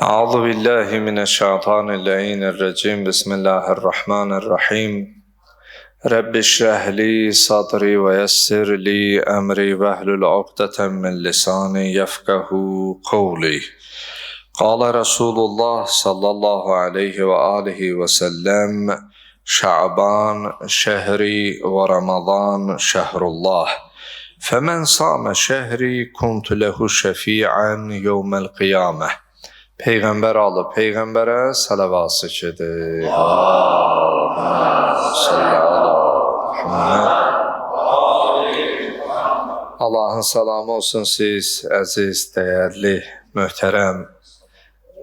أعوذ بالله من الشيطان اللعين الرجيم بسم الله الرحمن الرحيم رب اشرح لي صدري ويسر لي أمري واحلل عقدة من لساني يفقه قولي قال رسول الله صلى الله عليه وآله وسلم شعبان شهري ورمضان شهر الله فمن صام شهري كنت له شفيعا يوم القيامة. Peyğəmbər alıb Peyğəmbərə salavat çəkir. Allahın salamı olsun siz, əziz, dəyərli, möhtərəm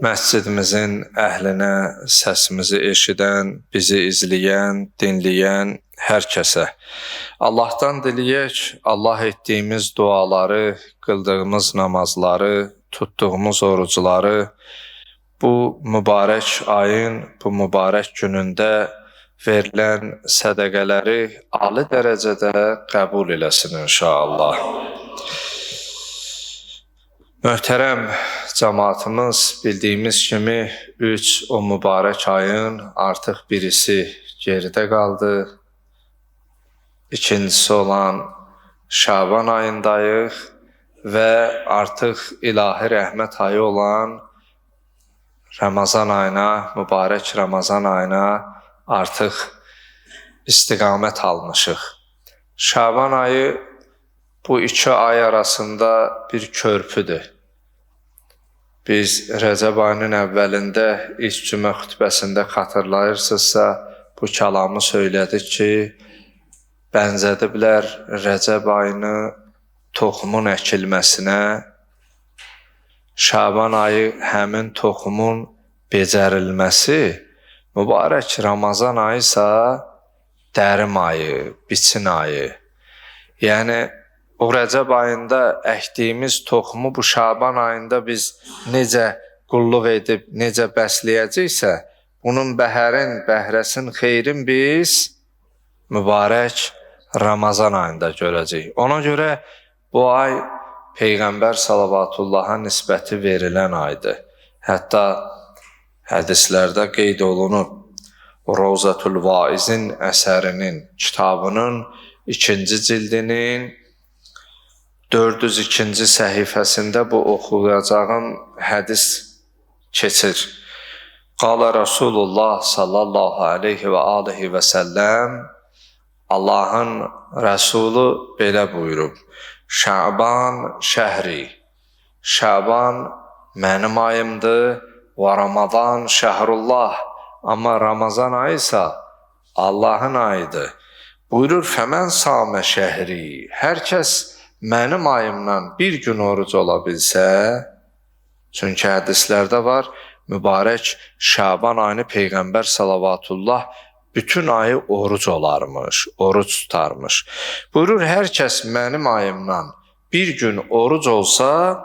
məscidimizin əhlinə, səsimizi eşidən, bizi izləyən, dinləyən hər kəsə. Allahdan diləyək, Allah etdiyimiz duaları, qıldığımız namazları, tutduğumuz orucları bu mübarək ayın, bu mübarək günündə verilən sədəqələri ali dərəcədə qəbul eləsin inşallah. Möhtərəm cəmaatımız, bildiyimiz kimi 3 o mübarək ayın artıq birisi geridə qaldı. İkincisi olan Şaban ayındayıq və artıq ilahi rəhmət ayı olan Ramazan ayına, mübarək Ramazan ayına artıq istiqamət almışıq. Şaban ayı bu iki ay arasında bir körpüdür. Biz Rəcəb ayının əvvəlində ilk cümə xütbəsində xatırlayırsınızsa bu kəlamı söylədik ki, bənzədiblər Rəcəb ayını toxumun əkilməsinə, Şaban ayı həmin toxumun becərilməsi, mübarək Ramazan ayı isə dərim ayı, biçin ayı. Yəni, o Rəcəb ayında əkdiyimiz toxumu bu Şaban ayında biz necə qulluq edib, necə bəsləyəcəksə, bunun bəhərin, bəhrəsin, xeyrin biz mübarək Ramazan ayında görəcəyik. Ona görə bu ay Peyğəmbər salavatullaha nisbəti verilən aydır. Hətta hədislərdə qeyd olunub, Rovzatul Vaizin əsərinin, kitabının 2-ci cildinin 402-ci səhifəsində bu oxuyacağım hədis keçir. Qala Rasulullah sallallahu aleyhi və alihi və səlləm, Allahın Rəsulu belə buyurub, Şaban şəhri, Şaban mənim ayımdır və Ramazan şəhrullah, amma Ramazan ayı isə Allahın ayıdır. Buyurur, fəmən samə şəhri, hər kəs mənim ayımdan bir gün oruc ola bilsə, çünki hədislərdə var, mübarək Şaban ayını Peyğəmbər salavatullah bütün ayı oruc olarmış, oruc tutarmış. Buyurur, hər kəs mənim ayımdan bir gün oruc olsa,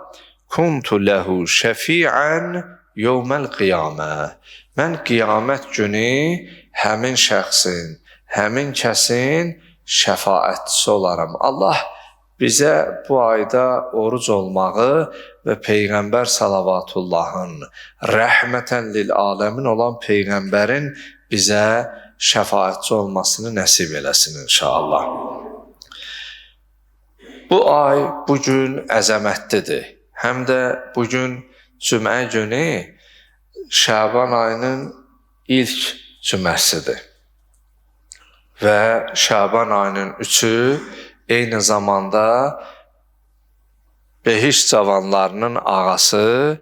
kuntu lehu şəfi'ən yevməl qiyamə. Mən qiyamət günü həmin şəxsin, həmin kəsin şəfaətçisi olaram. Allah bizə bu ayda oruc olmağı və Peyğəmbər salavatullahın rəhmətən lil aləmin olan Peyğəmbərin bizə şəfaətçi olmasını nəsib eləsin inşallah. Bu ay, bu gün əzəmətlidir. Həm də bu gün cümə günü Şaban ayının ilk cüməsidir. Və Şaban ayının 3-ü eyni zamanda Behiş cavanlarının ağası,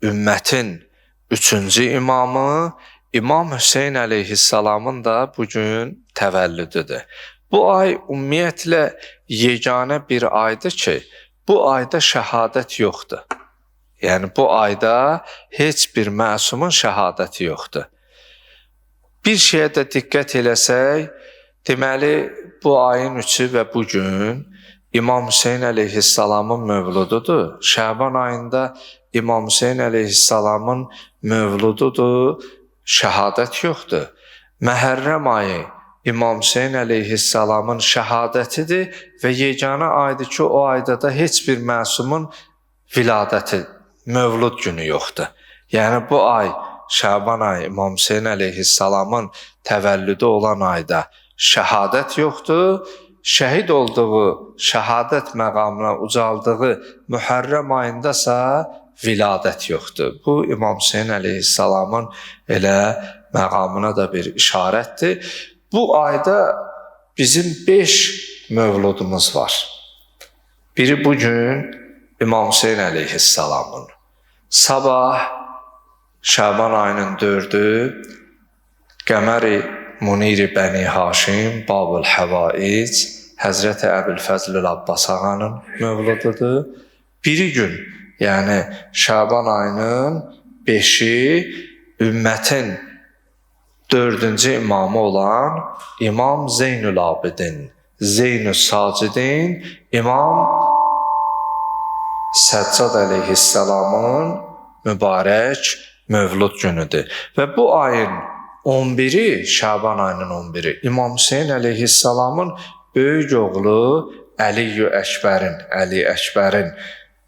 ümmətin 3-cü imamı, İmam Hüseyn əleyhissalamın da bugün təvəllüdüdür. Bu ay ümumiyyətlə yeganə bir aydır ki, bu ayda şəhadət yoxdur. Yəni bu ayda heç bir məsumun şəhadəti yoxdur. Bir şeyə də diqqət eləsək, deməli bu ayın 3-ü və bugün İmam Hüseyn əleyhissalamın mövlududur. Şaban ayında İmam Hüseyn əleyhissalamın mövlududur. Şəhadət yoxdur. Məhərrəm ayı İmam Hüseyn əleyhissalamın şəhadətidir və yeganə aydır ki, o ayda da heç bir məsumun viladəti, mövlud günü yoxdur. Yəni bu ay, Şaban ayı İmam Hüseyn əleyhissalamın təvəllüdü olan ayda şəhadət yoxdur. Şəhid olduğu, şəhadət məqamına ucaldığı Mühərrəm ayındasa viladət yoxdur. Bu İmam Hüseyn əleyhissalamın elə məqamına da bir işarətdir. Bu ayda bizim 5 mövludumuz var. Biri bugün İmam Hüseyn əleyhissalamın. Sabah Şaban ayının 4'ü Qəmər-i Munir-i Bəni Haşim Babul Həvaic Həzrəti Əbülfəzl Abbas ağanın mövlududur. Biri gün, yəni Şaban ayının 5'i ümmətin 4-cü imamı olan İmam Zeynül Abidin, Zeynül Sacidin, İmam Səccad əleyhissalamın mübarək mövlud günüdür. Və bu ayın 11'i, Şaban ayının 11'i İmam Hüseyn əleyhissalamın böyük oğlu Əli Əkbərin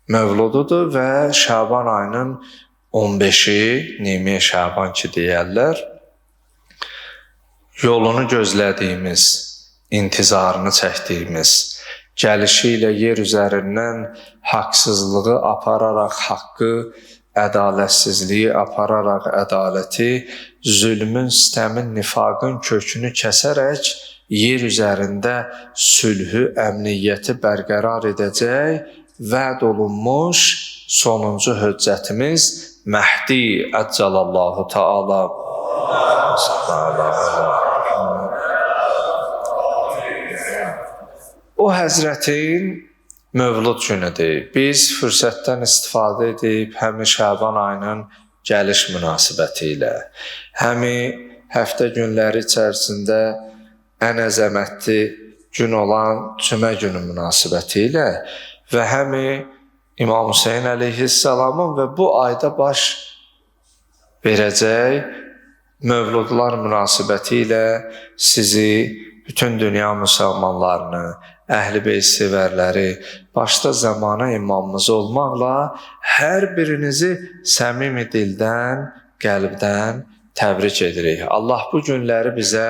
mövlududur və Şaban ayının 15'i, Nimi Şaban ki deyərlər, yolunu gözlədiyimiz, intizarını çəkdiyimiz, gəlişi ilə yer üzərindən haqsızlığı apararaq haqqı, ədalətsizliyi apararaq ədaləti, zülmün, sistəmin, nifaqın kökünü kəsərək yer üzərində sülhü, əmniyyəti bərqərar edəcək vəd olunmuş sonuncu höccətimiz Məhdi Əccalallahu Teala o həzrətin mövlud günüdür. Biz fürsətdən istifadə edib həmi Şaban ayının gəliş münasibəti ilə, həmi həftə günləri içərisində ən əzəmətli gün olan cümə günü münasibəti ilə və həmi İmam Hüseyn əleyhissalamın və bu ayda baş verəcək mövludlar münasibəti ilə sizi, bütün dünya müsəlmanlarını, Əhl-i Beyt sevərləri, başda zamana imamımız olmaqla hər birinizi səmimi dildən, qəlbdən təbrik edirik. Allah bu günləri bizə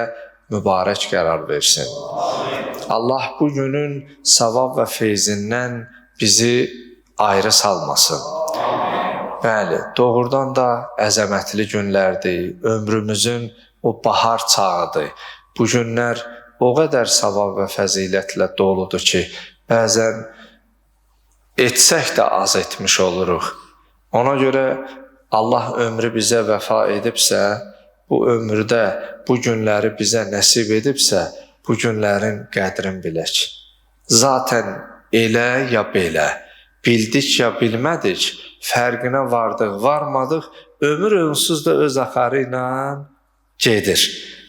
mübarək qərar versin. Allah bu günün savab və feyzindən bizi ayrı salmasın. Bəli, doğrudan da əzəmətli günlərdir, ömrümüzün o bahar çağıdır. Bu günlər o qədər savab və fəzilətlə doludur ki, bəzən etsək də az etmiş oluruq. Ona görə Allah ömrü bizə vəfa edibsə, bu ömürdə bu günləri bizə nəsib edibsə, bu günlərin qədrini bilək. Zaten elə ya belə, bildik ya bilmədik, fərqinə vardıq, varmadıq, ömür onsuz da öz axarı ilə gedir.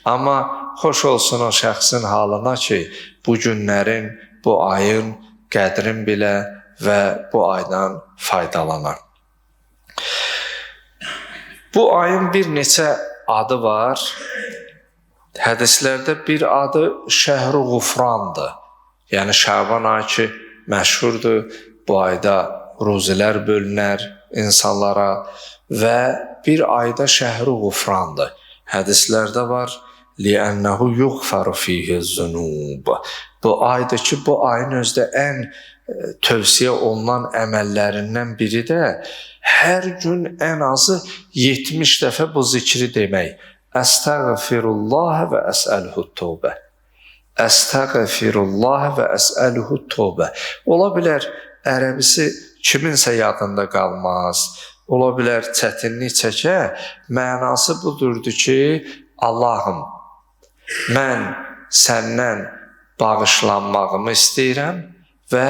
Amma xoş olsun o şəxsin halına ki, bu günlərin, bu ayın qədrin bilə və bu aydan faydalanar. Bu ayın bir neçə adı var. Hədislərdə bir adı Şəhr-ü Ğufrandır. Yəni Şaban ayı ki, məşhurdur. Bu ayda ruzilər bölünər insanlara və bir ayda Şəhr-ü Ğufrandır. Hədislərdə var, لِأَنَّهُ يُغْفَرُ فِيهِ الزُّنُوبَ. Bu ayda ki, bu ayın özdə ən tövsiyə olunan əməllərindən biri də hər gün ən azı 70 dəfə bu zikri demək. Əstəğfirullah və əsəluhu tövbə. Əstəğfirullah və əsəluhu tövbə. Ola bilər ərəbisi kiminsə yadında qalmaz. Ola bilər çətinlik çəkə. Mənası budurdur ki, Allahım, mən səndən bağışlanmağımı istəyirəm və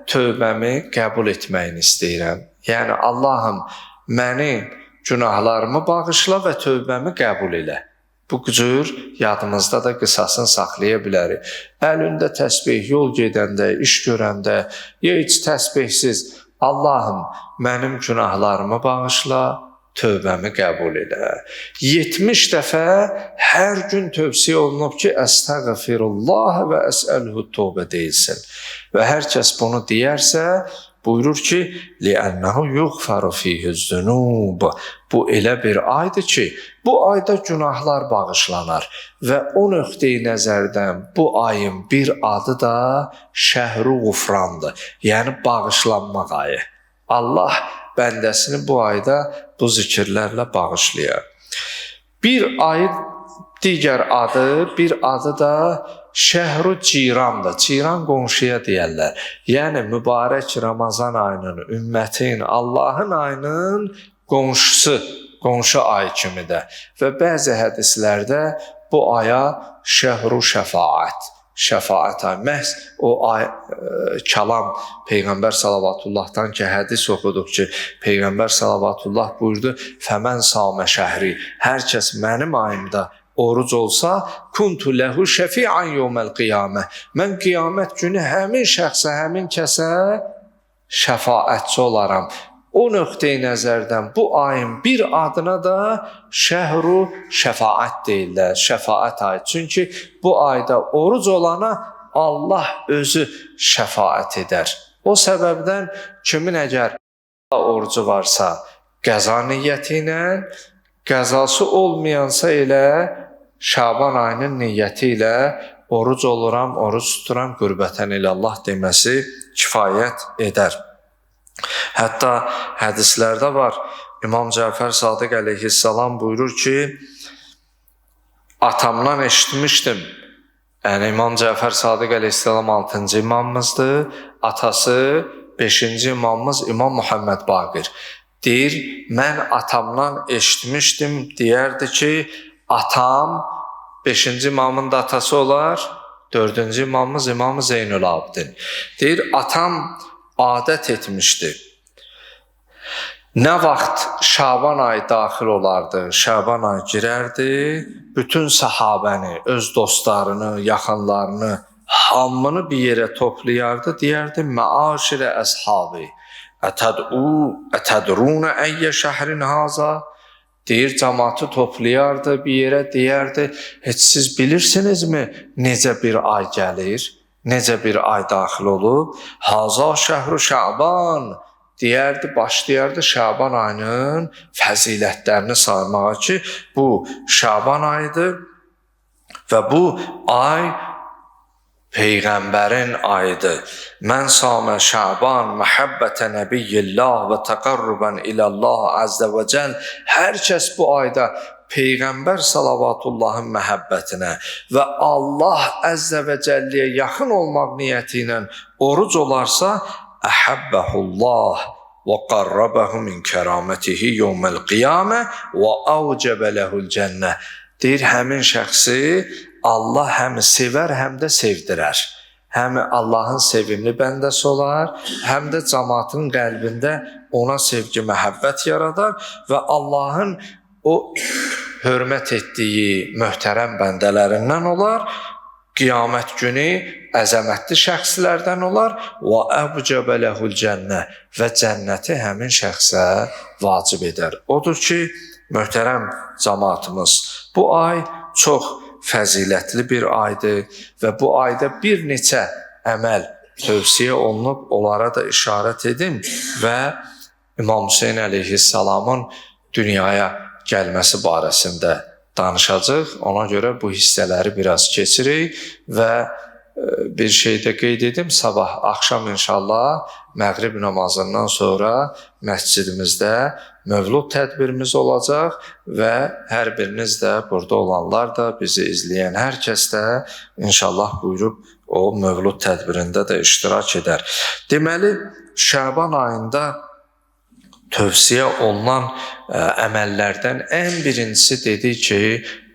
tövbəmi qəbul etməyini istəyirəm. Yəni Allahım, mənim günahlarımı bağışla və tövbəmi qəbul elə. Bu cür yadımızda da qısasını saxlaya bilərik. Əlində təsbih, yol gedəndə, iş görəndə, ya heç təsbihsiz, Allahım, mənim günahlarımı bağışla, tövbəmi qəbul elə. 70 dəfə hər gün tövsiyə olunub ki, əstəğfirullah və əsəluhu tövbə deyilsin. Və hər kəs bunu deyərsə, Buyurur ki, لِأَنَّهُ يُغْفَرُ فِيهِ الذُّنُوبُ. Bu elə bir aydır ki, bu ayda günahlar bağışlanar və o nöqteyi nəzərdən bu ayın bir adı da Şəhru Ğufrandır, yəni bağışlanmaq ayı. Allah bəndəsini bu ayda bu zikirlərlə bağışlayar. Bir ayın digər adı, bir adı da Şəhru Cirandır. Ciran qonşuya deyərlər. Yəni mübarək Ramazan ayının, ümmətin, Allahın ayının qonşusu, qonşu ay kimidir. Və bəzi hədislərdə bu aya Şəhru Şəfaət, şəfaət ayı. Məhz o ay kəlam Peyğəmbər sallavatullahdan ki, hədis oxuduq ki, Peyğəmbər sallallahu buyurdu: "Fəmən samə şəhri." Hər kəs mənim ayımda oruc olsa, kuntu lehu şəfi'an yawmal qiyamə. Mən qiyamət günü həmin şəxsə, həmin kəsə şəfaətçi olaram. O nöqteyi nəzərdən bu ayın bir adına da Şəhru Şəfaət deyirlər, şəfaət ayı. Çünki bu ayda oruc olana Allah özü şəfaət edər. O səbəbdən kimin əgər orucu varsa qəza niyyəti ilə, qəzası olmayansa elə Şaban ayının niyyəti ilə oruc oluram, oruc tuturam, qürbətən ilallah deməsi kifayət edər. Hətta hədislərdə var, İmam Cəfər Sadiq əleyhissalam buyurur ki, atamdan eşitmişdim. Yəni İmam Cəfər Sadiq əleyhissalam 6-cı imamımızdır, atası 5-ci imamımız İmam Muhammed Baqir. Deyir, mən atamdan eşitmişdim, deyərdi ki, atam 5-ci imamın da atası olar, 4-cü imamımız İmam Zeynül Abidin. Deyir, atam adət etmişdi. Nə vaxt Şaban ayı daxil olardı, Şaban ayı girərdi, bütün səhabəni, öz dostlarını, yaxınlarını, hamını bir yerə toplayardı, deyərdi, məaşirə əshabi, ətədrunə əyyə şəhrin haza? Deyir, cəmatı toplayardı bir yerə, deyərdi, heç siz bilirsinizmi necə bir ay gəlir, necə bir ay daxil olub? Haza şəhru Şaban, deyərdi, başlayardı Şaban ayının fəzilətlərini saymağa ki, bu Şaban ayıdır və bu ay Peyğəmbərin ayıdır. Mən samə Şaban məhəbbətə nəbiyyillah və təqarruban ilallah əzzə və cəl. Hər kəs bu ayda Peyğəmbər salavatullahın məhəbbətinə və Allah əzzə və cəlliyə yaxın olmaq niyyəti ilə oruc olarsa, əhəbbəhullah və qarrabəhu min kəramətihi yawmal qiyamə və avcəbə ləhul cənnə. Deyir, həmin şəxsi Allah həm sevər, həm də sevdirər. Həm Allahın sevimli bəndəsi olar, həm də cəmaatın qəlbində ona sevgi, məhəbbət yaradar və Allahın o hörmət etdiyi möhtərəm bəndələrindən olar, qiyamət günü əzəmətli şəxslərdən olar və əvcəbə ləhul cənnə və cənnəti həmin şəxsə vacib edər. Odur ki, möhtərəm cəmaatımız, bu ay çox fəzilətli bir aydır və bu ayda bir neçə əməl tövsiyə olunub, onlara da işarət edim və İmam Hüseyn əleyhissalamın dünyaya gəlməsi barəsində danışacaq. Ona görə bu hissələri biraz keçirik və bir şey də qeyd edim, sabah axşam inşallah məğrib namazından sonra məscidimizdə mövlud tədbirimiz olacaq və hər biriniz də, burada olanlar da, bizi izləyən hər kəs də inşallah buyurub o mövlud tədbirində də iştirak edər. Deməli, Şaban ayında tövsiyə olunan əməllərdən ən birincisi dedik ki,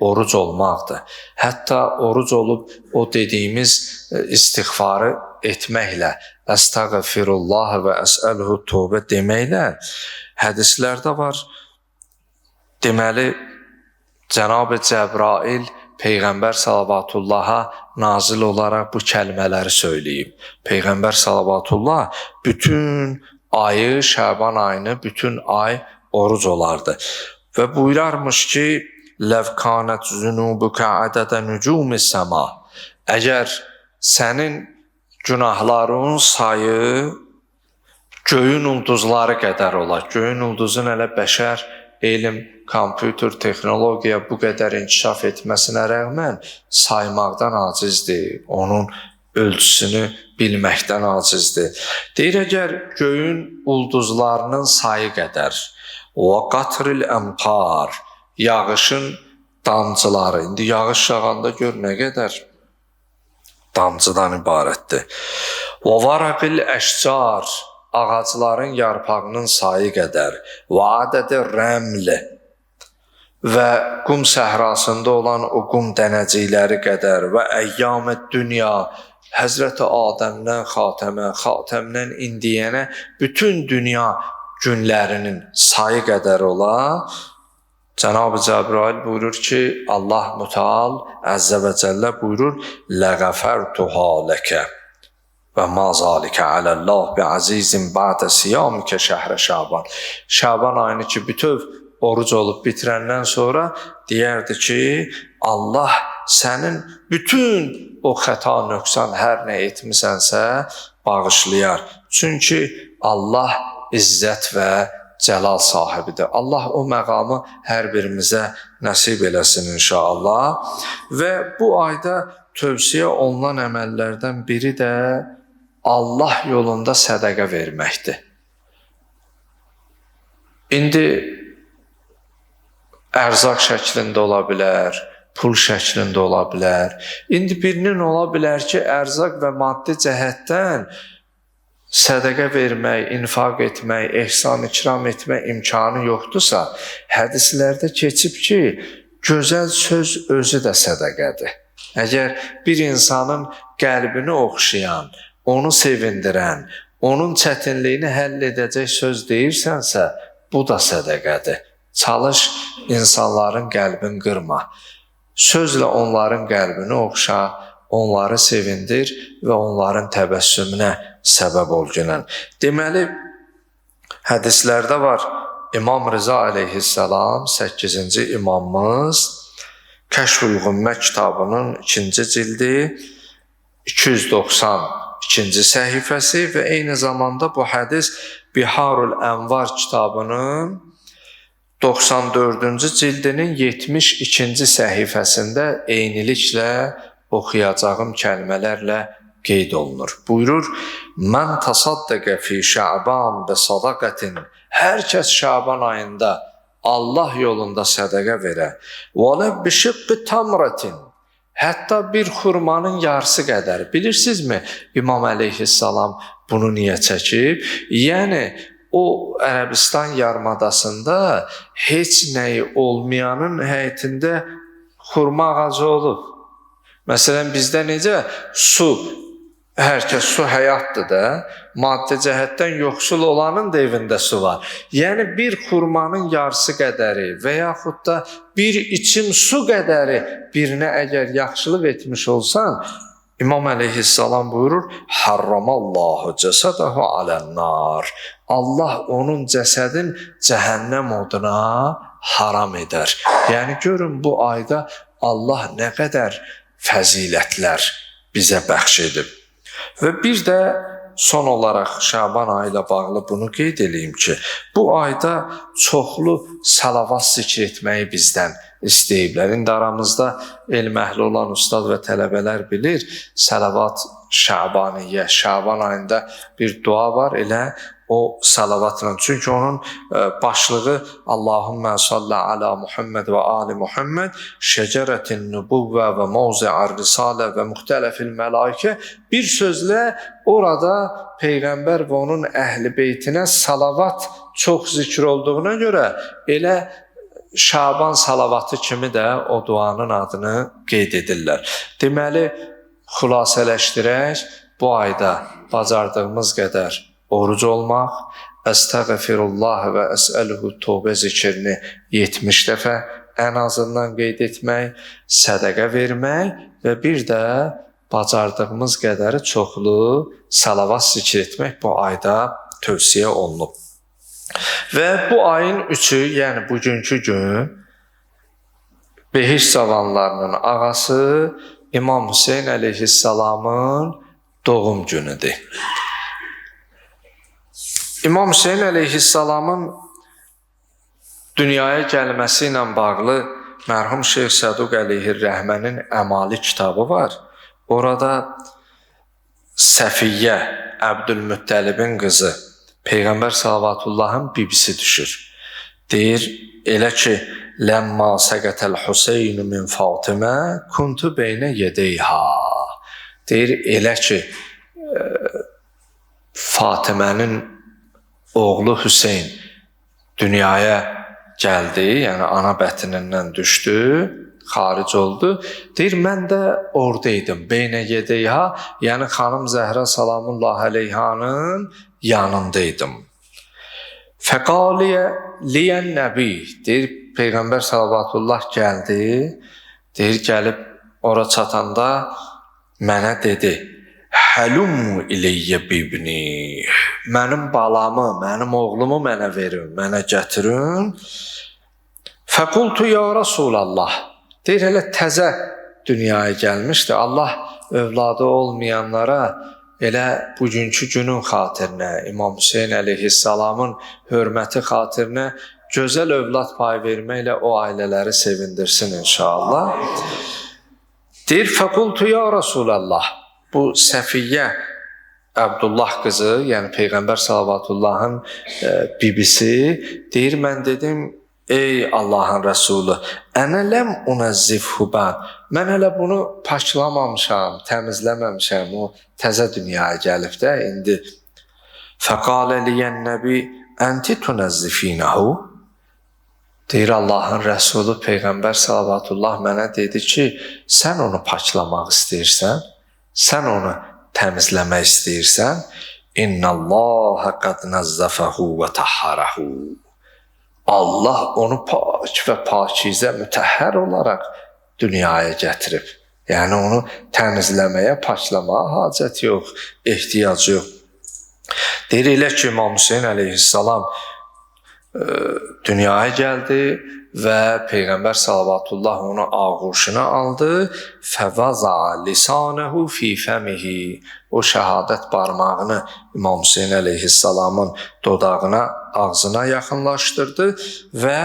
oruc olmaqdır. Hətta oruc olub o dediyimiz istiğfarı etməklə, əstəğfirullah və əsəluhu tövbə deməklə hədislərdə var. Deməli, Cənab-ı Cəbrail Peyğəmbər salavatullaha nazil olaraq bu kəlmələri söyləyib. Peyğəmbər salavatullah bütün ayı, Şaban ayını, bütün ay oruc olardı. Və buyurarmış ki, Ləv kanət zünubuka ədədə nücumis səma. Əgər sənin günahların sayı göyün ulduzları qədər olar. Göyün ulduzun elə bəşər, elm, kompüter, texnologiya bu qədər inkişaf etməsinə rəğmən saymaqdan acizdir. Onun ölçüsünü bilməkdən acizdir. Deyir, əgər göyün ulduzlarının sayı qədər və qatril əmtar, yağışın damcıları, indi yağış yağanda gör nə qədər damcıdan ibarətdir. Və varaqil əşcar, ağacların yarpağının sayı qədər, və adədi rəmli və qum səhrasında olan o qum dənəcikləri qədər və əyyam-ı dünya, Həzrəti Adəmdən Xatəmə, Xatəmdən indiyənə bütün dünya günlərinin sayı qədər ola. Cənab-ı Cəbrail buyurur ki, Allah Müteal Əzzə və Cəllə buyurur, لَغَفَرْتُهَا لَكَ وَمَا ذَلِكَ عَلَى اللّٰهِ بِعَزِيزٍ بَعْدَ سِيَامِكَ şəhr Şaban. Şaban ayını ki, bütöv oruc olub bitirəndən sonra deyərdi ki, Allah sənin bütün o xəta, nöqsan, hər nə etmisənsə bağışlayar. Çünki Allah izzət və cəlal sahibidir. Allah o məqamı hər birimizə nəsib eləsin inşallah. Və bu ayda tövsiyə olunan əməllərdən biri də Allah yolunda sədəqə verməkdir. İndi ərzaq şəklində ola bilər, pul şəklində ola bilər. İndi birinin ola bilər ki, ərzaq və maddi cəhətdən sədəqə vermək, infaq etmək, ehsan ikram etmək imkanı yoxdursa, hədislərdə keçib ki, gözəl söz özü də sədəqədir. Əgər bir insanın qəlbini oxşayan, onu sevindirən, onun çətinliyini həll edəcək söz deyirsənsə, bu da sədəqədir. Çalış, insanların qəlbini qırma. Sözlə onların qəlbini oxşa, onları sevindir və onların təbəssümünə səbəb ol günən. Deməli, hədislərdə var, İmam Rıza aleyhissalam, 8-ci imamımız, Kəşf-ül Qümmə kitabının 2-ci cildi, 292-ci səhifəsi və eyni zamanda bu hədis Biharul Ənvar kitabının 94-cü cildinin 72-ci səhifəsində eyniliklə oxuyacağım kəlmələrlə qeyd olunur. Buyurur, Mən təsaddəqə fi Şəban və sadaqətin, hər kəs Şaban ayında Allah yolunda sədəqə verə, وَلَا بِشِقِّ تَمْرَةٍ, hətta bir xurmanın yarısı qədər. Bilirsinizmi, İmam əleyhissalam bunu niyə çəkib? Yəni, o Ərəbistan yarımadasında heç nəyi olmayanın həyətində xurma ağacı olub. Məsələn, bizdə necə su, hər kəs su həyatdır da, maddi cəhətdən yoxsul olanın da evində su var. Yəni, bir xurmanın yarısı qədəri və yaxud da bir içim su qədəri birinə əgər yaxşılıq etmiş olsan, İmam əleyhissalam buyurur, Harramallahu cəsədəhu alənnar. Allah onun cəsədin cəhənnəm oduna haram edər. Yəni, görün bu ayda Allah nə qədər fəzilətlər bizə bəxş edib. Və bir də son olaraq Şaban ayı ilə bağlı bunu qeyd edeyim ki, bu ayda çoxlu salavat zikr etməyi bizdən istəyiblər. İndi aramızda elm əhli olan ustad və tələbələr bilir, salavat Şabaniyyə, Şaban ayında bir dua var, elə o salavatla. Çünki onun başlığı Allahümmə salli ala Muhammed və ali Muhammed, şəcərətin nübüvvə və mavzi'ar risalə və müxtələfil mələikə. Bir sözlə orada Peyğəmbər və onun əhl-i beytinə salavat çox zikr olduğuna görə elə Şaban salavatı kimi də o duanın adını qeyd edirlər. Deməli, xülasələşdirək, bu ayda bacardığımız qədər oruc olmaq, Əstəğfirullah və əsəluhu tövbə zikrini 70 dəfə ən azından qeyd etmək, sədəqə vermək və bir də bacardığımız qədəri çoxlu salavat zikr etmək bu ayda tövsiyə olunub. Və bu ayın 3-ü, yəni bugünkü gün, Behiş cavanlarının ağası İmam Hüseyn əleyhissalamın doğum günüdür. İmam Hüseyin əleyhissalamın dünyaya gəlməsi ilə bağlı mərhum Şeyx Səduq əleyhir-rəhmənin Əmali kitabı var. Orada Səfiyyə, Əbdülmüttəlibin qızı, Peyğəmbər sallavatullahın bibisi düşür. Deyir, elə ki, ləmma səqətəl Hüseynu min Fatimə kuntu beynə yedeyha. Deyir, elə ki, Fatimənin oğlu Hüseyn dünyaya gəldi, yəni ana bətnindən düşdü, xaric oldu. Deyir, mən də oradaydım, beynə yedeyha, yəni xanım Zəhra salamullah əleyhanın yanındaydım. Fəqaliyə liyən nəbi, deyir, Peyğəmbər sallallahu gəldi, deyir, gəlib ora çatanda mənə dedi, həlummu iləyyə bibni, mənim balamı, mənim oğlumu mənə verin, mənə gətirin. Fəqultu ya Rasulallah, deyir, elə təzə dünyaya gəlmişdi. Allah övladı olmayanlara elə bugünkü günün xatirinə, İmam Hüseyin əleyhissalamın hörməti xatirinə gözəl övlad payı verməklə o ailələri sevindirsin inşallah. Deyir, fəqultu ya Rasulallah, bu Səfiyyə Əbdullah qızı, yəni Peyğəmbər sallavatullahın bibisi, deyir, mən dedim, ey Allahın Rəsulü, ənə ləm unazzifhu bən, mən hələ bunu paklamamışam, təmizləməmişəm, o təzə dünyaya gəlib də indi. Fəqalə liyən nəbi, ənti tunazzifinəhu, deyir, Allahın Rəsulü Peyğəmbər sallallahu mənə dedi ki, sən onu paklamaq istəyirsən, sən onu təmizləmək istəyirsən, İnnəlləhə qəd nəzzəfəhu və təhhərəhu. Allah onu pak və pakizə, mütəhhər olaraq dünyaya gətirib. Yəni onu təmizləməyə, paklamağa hacət yox, ehtiyac yox. Deyir, elə ki, İmam Hüseyin əleyhissalam dünyaya gəldi və Peyğəmbər sallallahu onu ağuşuna aldı. Fəvaza lisanəhu fi fəmihi. O şəhadət barmağını İmam Hüseyin əleyhissalamın dodağına, ağzına yaxınlaşdırdı və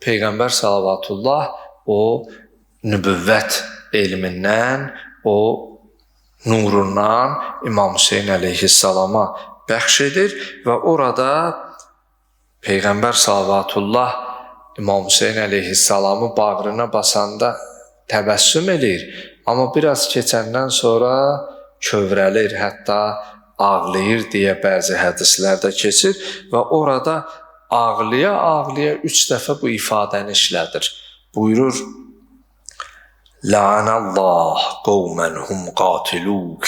Peyğəmbər sallallahu o nübüvvət elmindən, o nurundan İmam Hüseyin əleyhissalama bəxş edir və orada Peyğəmbər sallallahu İmam Hüseyin əleyhissalamı bağrına basanda təbəssüm edir, amma biraz keçəndən sonra kövrəlir, hətta ağlayır deyə bəzi hədislərdə keçir və orada ağlaya-ağlaya 3 dəfə bu ifadəni işlədir. Buyurur, La'anallah qawman hum qatiluk.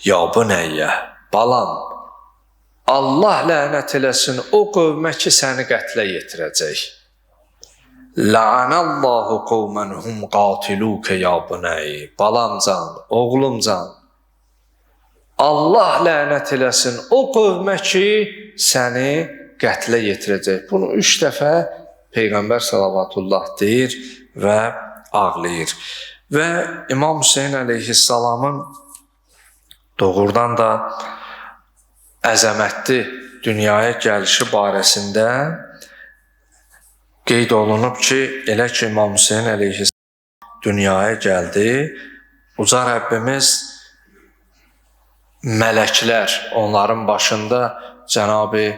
Ya bunayya, balam, Allah lənət eləsin o qövmə ki, səni qətlə yetirəcək. La'anallahu qawman hum qatiluk ya bunay. Balamcan, oğlumcan, Allah lənət eləsin o qövmə ki, səni qətlə yetirəcək. Bunu 3 dəfə Peyğəmbər sallallahu deyir və ağlayır. Və İmam Hüseyin əleyhissalamın doğrudan da əzəmətli dünyaya gəlişi barəsində qeyd olunub ki, elə ki İmam Hüseyin əleyhissalam dünyaya gəldi, Uca Rəbbimiz mələklər, onların başında Cənab-ı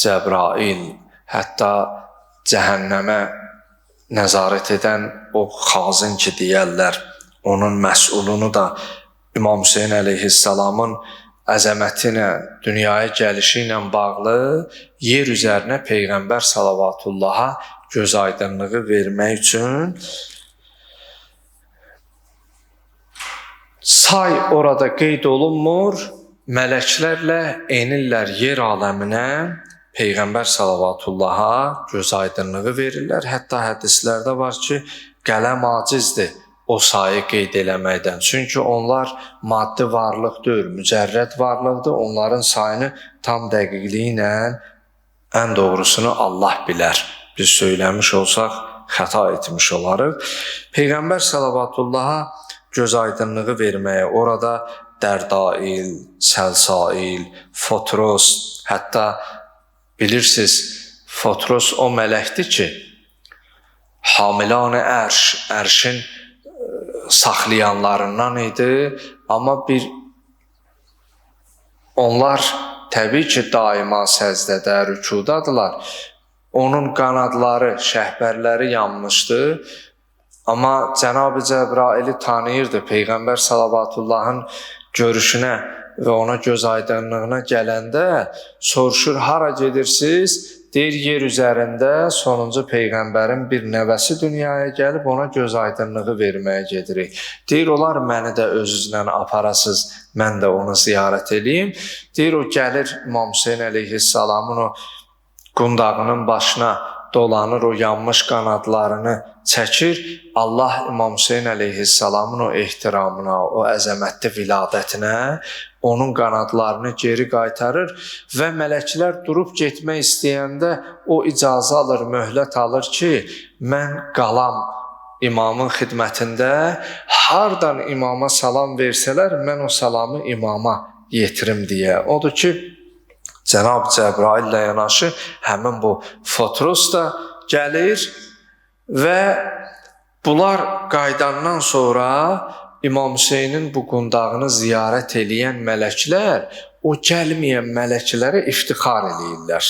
Cəbrail, hətta cəhənnəmə nəzarət edən o xazin ki deyərlər, onun məsulunu da İmam Hüseyin əleyhissalamın əzəmətinə, dünyaya gəlişi ilə bağlı yer üzərinə Peyğəmbər salavatullaha göz aydınlığı vermək üçün say orada qeyd olunmur, mələklərlə enirlər yer aləminə, Peyğəmbər salavatullaha göz aydınlığı verirlər. Hətta hədislərdə var ki, qələm acizdir o sayı qeyd eləməkdən. Çünki onlar maddi varlıq deyil, mücərrəd varlıqdır. Onların sayını tam dəqiqliyi ilə ən doğrusunu Allah bilər. Biz söyləmiş olsaq, xəta etmiş olarıq. Peyğəmbər salavatullaha göz aydınlığı verməyə, orada Dərdail, Səlsail, Fotros, hətta bilirsiniz, Fotros o mələkdir ki, hamilan-ı ərşin saxlayanlarından idi, amma onlar təbii ki, daima səzdədə, rükudadılar. Onun qanadları, şəhbərləri yanmışdı, amma Cənab-ı Cəbraili tanıyırdı. Peyğəmbər Salavatullahın görüşünə və ona göz aydınlığına gələndə soruşur, hara gedirsiniz? Deyir, yer üzərində sonuncu Peyğəmbərin bir nəvəsi dünyaya gəlib, ona göz aydınlığı verməyə gedirik. Deyir, olar məni də özünlə aparasız, mən də onu ziyarət edeyim. Deyir, o gəlir İmam Hüseyin əleyhissalamın o qundağının başına dolanır, o yanmış qanadlarını çəkir. Allah İmam Hüseyin əleyhissalamın o ehtiramına, o əzəmətli viladətinə onun qanadlarını geri qaytarır və mələklər durub getmək istəyəndə o icazə alır, möhlət alır ki, mən qalam imamın xidmətində, hardan imama salam versələr, mən o salamı imama yetirim deyə. Odur ki, Cənab-ı Cəbraillə yanaşı həmin bu Fotros da gəlir və bunlar qaydandan sonra İmam Hüseynin bu qundağını ziyarət eləyən mələklər o gəlməyən mələklərə iftixar eləyirlər.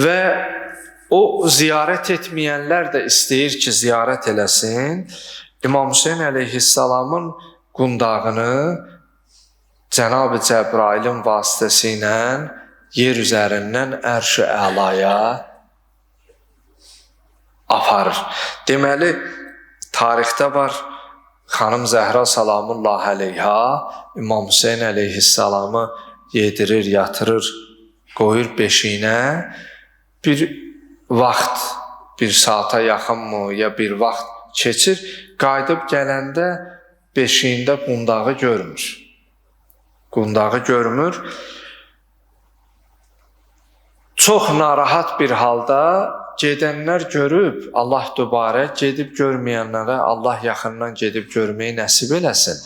Və o ziyarət etməyənlər də istəyir ki, ziyarət eləsin. İmam Hüseyin əleyhissalamın qundağını Cənab-ı Cəbrailin vasitəsilə yer üzərindən ərş-i əlaya aparır. Deməli, tarixdə var, Xanım Zəhra salamullah əleyha İmam Hüseyin əleyhissalamı yedirir, yatırır, qoyur beşiyinə. Bir vaxt, bir saata yaxınmı, ya bir vaxt keçir, qayıdıb gələndə beşiyində qundağı görmür. Qundağı görmür. Çox narahat bir halda gedənlər görüb, Allah dübarə gedib görməyənlərə Allah yaxından gedib görməyi nəsib eləsin.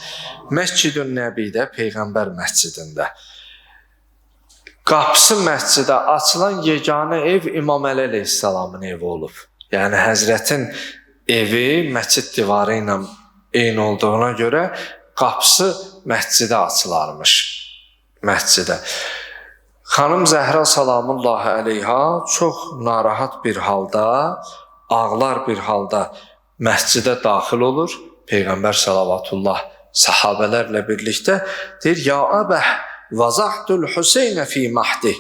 Məscid-ün Nəbidə, Peyğəmbər məscidində. Qapısı məscidə açılan yeganə ev İmam Əli əleyhissalamın evi olub. Yəni Həzrətin evi məscid divarı ilə eyni olduğuna görə qapısı məscidə açılarmış. Məscidə. Xanım Zəhra salamullah əleyha çox narahat bir halda, ağlar bir halda məscidə daxil olur. Peyğəmbər salavatullah sahabələrlə birlikdə deyir, ya əbəh, vazahtul Hüseynə fi mahdi.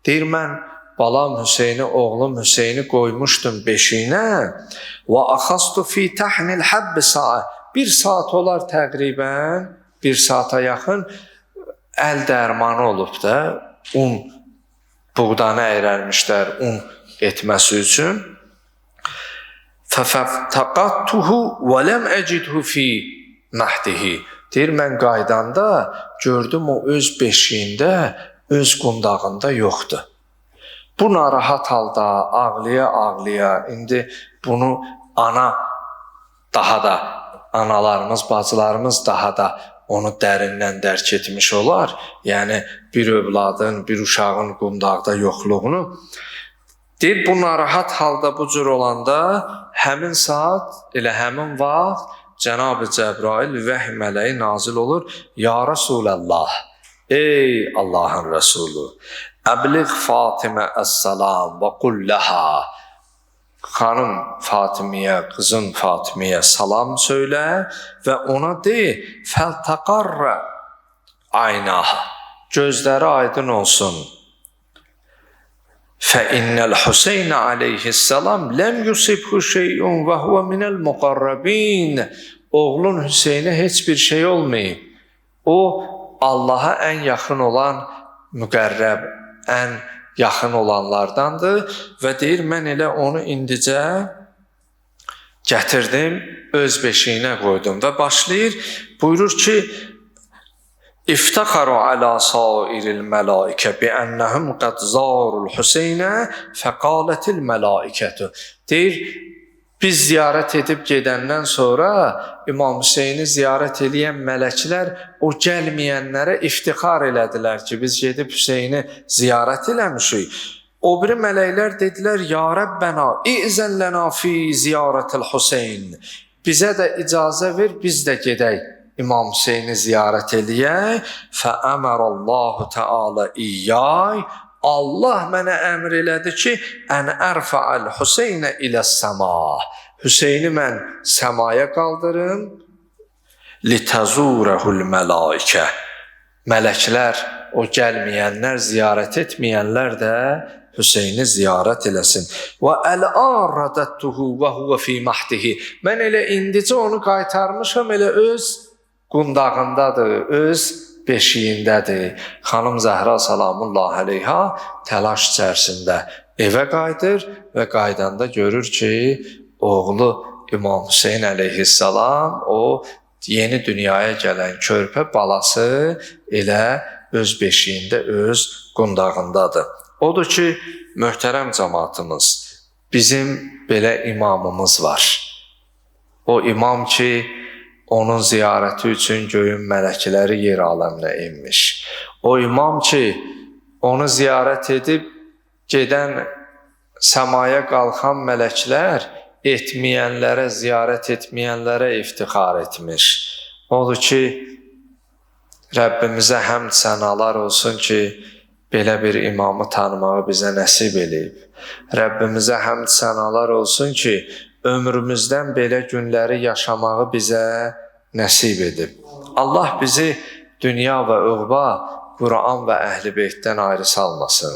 Deyir, mən balam Hüseyni, oğlum Hüseyni qoymuşdum beşiyinə. Və axastu fi təhnil həbbi saə. Bir saat olar təqribən, bir saata yaxın əl dərmanı olub da, un, buğdanı əyrəlmişlər un etməsi üçün. Fəfəftəqattuhu və ləm əcidhu fi məhdihi. Deyir, mən qaydanda gördüm o öz beşiyində, öz qundağında yoxdur. Bu narahat halda ağlaya-ağlaya, indi bunu analarımız, bacılarımız daha da onu dərindən dərk etmiş olar. Yəni, bir övladın, bir uşağın qundağda yoxluğunu. Deyir, bu narahat halda bu cür olanda, həmin saat, elə həmin vaxt Cənab-ı Cəbrail vəhy mələyi nazil olur. Ya Rasulallah, ey Allahın Rəsulü, əbliğ Fatimə əs-salam və qulləha. Xanım Fatimiyə, qızın Fatimiyə salam söylə və ona de, fəltəqarrə aynaha, gözləri aydın olsun. Fəinnəl Hüseynə aleyhissalam ləm yusibhu şeyun və huvə minəl muqarrabin. Oğlun Hüseynə heç bir şey olmayıb. O, Allaha ən yaxın olan müqərrəb, ən yaxın olanlardandır və deyir, mən elə onu indicə gətirdim, öz beşiyinə qoydum və başlayır, buyurur ki, İftəxaru alə sairil mələikə biənnəhum qəd zarul Hüseynə fəqalətil mələikətü. Deyir, Biz ziyarət edib gedəndən sonra İmam Hüseyni ziyarət edən mələklər o gəlməyənlərə iftixar elədilər ki, biz gedib Hüseyni ziyarət eləmişik. O biri mələklər dedilər, ya Rəbbənə, İzən lənə fi ziyarətil Hüseyn. Bizə də icazə ver, biz də gedək İmam Hüseyni ziyarət eləyək. Fəəmərallahu Teala iyyay. Allah mənə əmr elədi ki, ən ərfəəl Hüseynə iləs-səma. Hüseyni mən səmaya qaldırım. Litəzurəhul mələikə. Mələklər, o gəlməyənlər, ziyarət etməyənlər də Hüseyni ziyarət eləsin. Və əl-ən rədəttuhu və huvə fi mahdihi. Mən elə indicə onu qaytarmışam, elə öz qundağındadır, öz beşiyindədir. Xanım Zəhra salamullahi aleyha təlaş içərisində evə qayıdır və qaydanda görür ki, oğlu İmam Hüseyn əleyhissalam, o yeni dünyaya gələn körpə balası elə öz beşiyində, öz qundağındadır. Odur ki, möhtərəm cəmaatımız, bizim belə imamımız var. O imam ki, onun ziyarəti üçün göyün mələkləri yer aləminə inmiş. O imam ki, onu ziyarət edib gedən səmaya qalxan mələklər etməyənlərə, ziyarət etməyənlərə iftixar etmiş. Odur ki, Rəbbimizə həmd sənalar olsun ki, belə bir imamı tanımağı bizə nəsib eləyib. Rəbbimizə həmd sənalar olsun ki, ömrümüzdən belə günləri yaşamağı bizə nəsib edib. Allah bizi dünya və uğba, Quran və Əhl-i Beytdən ayrı salmasın.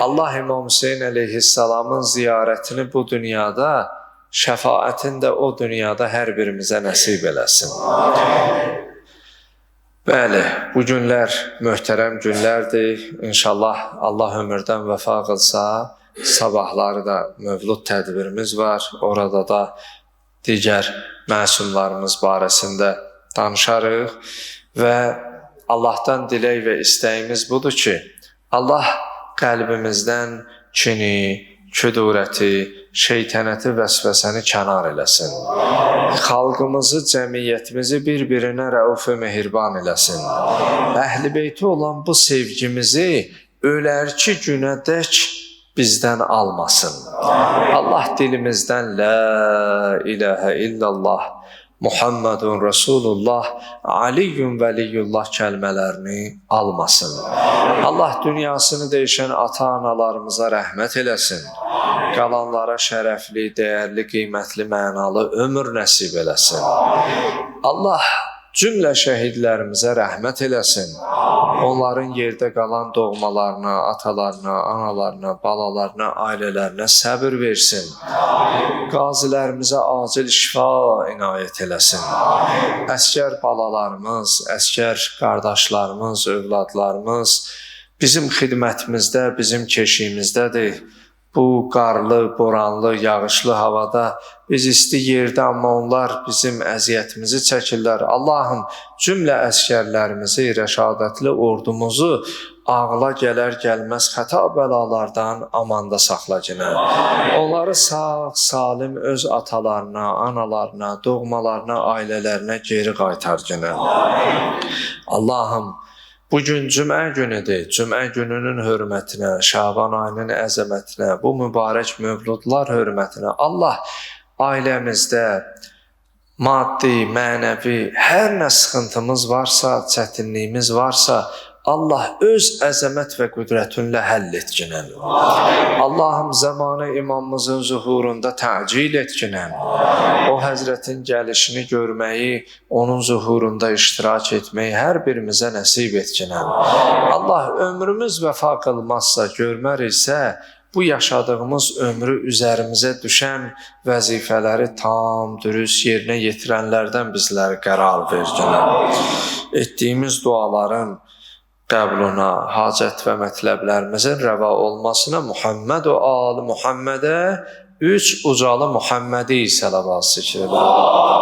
Allah İmam Hüseyn əleyhissalamın ziyarətini bu dünyada, şəfaətini də o dünyada hər birimizə nəsib eləsin. Bəli, bu günlər möhtərəm günlərdir. İnşallah Allah ömürdən vəfa qılsa, sabahları da mövlud tədbirimiz var. Orada da digər məsumlarımız barəsində danışarıq və Allahdan dilək və istəyimiz budur ki, Allah qəlbimizdən kini, küdurəti, şeytanəti, vəsvəsəni kənar eləsin. Xalqımızı, cəmiyyətimizi bir-birinə rəuf və mehriban eləsin. Əhl-i Beyti olan bu sevgimizi ölərki günədək bizdən almasın. Allah dilimizdən La ilahə illallah, Muhammedun Resulullah, Aliyyun Veliyullah kəlmələrini almasın. Allah dünyasını dəyişən ata-analarımıza rəhmət eləsin. Qalanlara şərəfli, dəyərli, qiymətli, mənalı ömür nəsib eləsin. Allah cümlə şəhidlərimizə rəhmət eləsin. Onların yerdə qalan doğmalarına, atalarına, analarına, balalarına, ailələrinə səbir versin. Qazilərimizə acil şifa inayət eləsin. Əskər balalarımız, əskər qardaşlarımız, övladlarımız bizim xidmətimizdə, bizim keşiyimizdədir. Bu qarlı, boranlı, yağışlı havada biz isti yerdə, amma onlar bizim əziyyətimizi çəkirlər. Allahım, cümlə əskərlərimizi, rəşadətli ordumuzu ağla gələr gəlməz xəta bəlalardan amanda saxla cinə. Onları sağ, salim öz atalarına, analarına, doğmalarına, ailələrinə geri qaytar cinə. Allahım, bugün cümə günüdür. Cümə gününün hörmətinə, Şaban ayının əzəmətinə, bu mübarək mövludlar hörmətinə Allah ailəmizdə maddi, mənəvi, hər nə sıxıntımız varsa, çətinliyimiz varsa, Allah öz əzəmət və qüdrətinlə həll etkinən. Allahım, zamanı imamımızın zuhurunda təcil etkinən. O həzrətin gəlişini görməyi, onun zuhurunda iştirak etməyi hər birimizə nəsib etkinən. Allah ömrümüz vəfa qılmazsa, görməriksə, bu yaşadığımız ömrü üzərimizə düşən vəzifələri tam, dürüst yerinə yetirənlərdən bizləri qərar verginən. Etdiyimiz duaların qəbuluna, hacət və mətləblərimizin rəva olmasına Muhammed və Ali Muhammedə 3 ucalı Muhammedi səlavat zikr edir.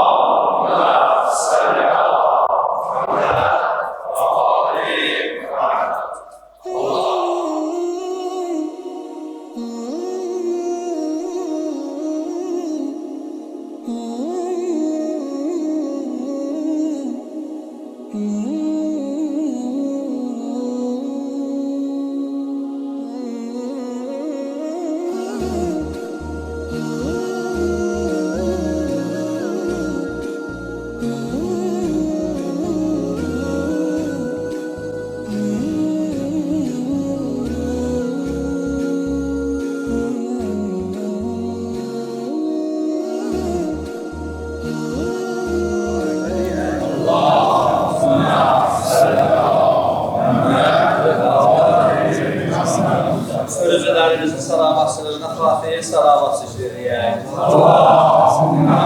işləyək. Allahümmə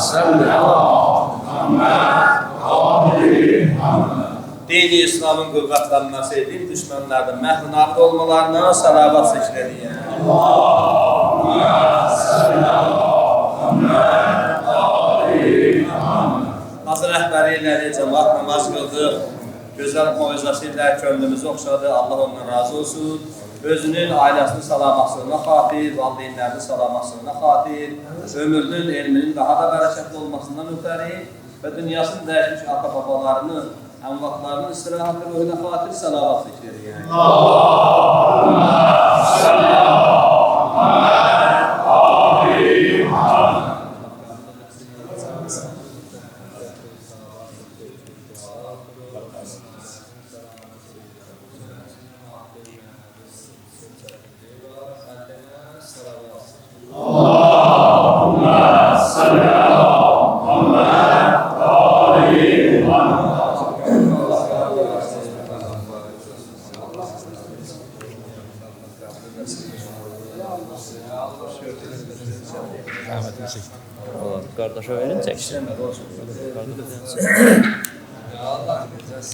salli ala Muhammed. Dini İslamın qüvvətlənməsi, din düşmənlərinin məhrunatı olmalarına salavat seçiləyək. Allahümmə salli ala Muhammed. Hazır rəhbəri ilə cəmaat namaz qıldıq. Gözəl moizası ilə könlümüzü oxşadı. Allah ondan razı olsun. Özünün, ailəsinin salamatlığına xatir, valideynlərinin salamatlığına xatir, ömrünün, elminin daha da bərəkətli olmasından ötəri və dünyasını dəyişmiş ata-babalarını, əmvaqlarının istirahatı ruhuna xatir salavat zikr Allahümmə salli ala Muhammed. Qardaşa verin, çəksin.